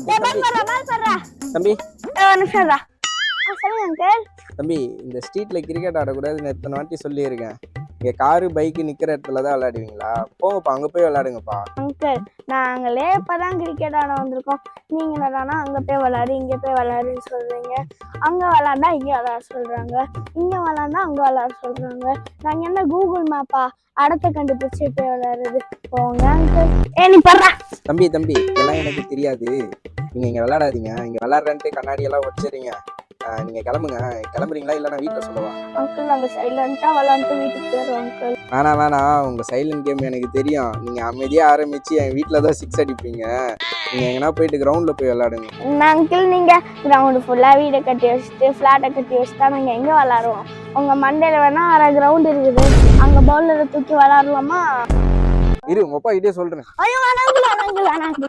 தம்பி சொல்லுங்க அங்கிள். தம்பி இந்த ஸ்ட்ரீட்ல கிரிக்கெட் ஆடக்கூடாதுன்னு எத்தனை வாட்டி சொல்லியிருக்கேன். இங்க காரு பைக்கு நிக்கிற இடத்துல தான் விளையாடுவீங்களா? போங்கப்பா, அங்க போய் விளையாடுங்கப்பா. அங்கிள் நாங்களே இப்பதான் கிரிக்கெட் ஆட வந்திருக்கோம். நீங்க என்னடானா அங்க போய் விளையாடு இங்க போய் விளையாடுன்னு சொல்றீங்க. அங்க விளையாண்டா இங்க விளையாட சொல்றாங்க, இங்க விளையாண்டா அங்க விளையாட சொல்றாங்க. நாங்க என்ன கூகுள் மேப்பா இடத்த கண்டுபிடிச்சு போய் விளையாடுறது? போங்க அங்கிள். நீ படுறா. தம்பி தம்பி இதெல்லாம் எனக்கு தெரியாது. நீங்க இங்க விளையாடாதீங்க. இங்க விளையாடுறேன்ட்டு கண்ணாடி எல்லாம் வச்சிருங்க. நீங்க கிளம்புங்க. கிளம்புறீங்களா இல்ல நான் வீட்டுல சொல்லவா? அங்கிள் நாங்க சைலண்டா விளையாண்டு வீட்டுக்கு போயிடுறோம் அங்கிள். வேணாம் உங்க சைலண்ட் கேம் எனக்கு தெரியும். நீங்க அமைதியா ஆரம்பிச்சு என் வீட்டுல தான் 6 அடிப்பீங்க. நீங்க எங்கன்னா போயிட்டு கிரவுண்ட்ல போய் விளையாடுங்க. அங்கிள் நீங்க கிரவுண்டு ஃபுல்லா வீடை கட்டி வச்சுட்டு பிளாட்டை கட்டி வச்சுட்டா நாங்க எங்க விளையாடுவோம்? உங்க மண்டையில வேணா அரை கிரவுண்ட் இருக்குது, அங்க பவுலரை தூக்கி விளையாடலாமா? இரு உங்க அப்பா கிட்டே சொல்றேன். ஐயோ வேணாங்க.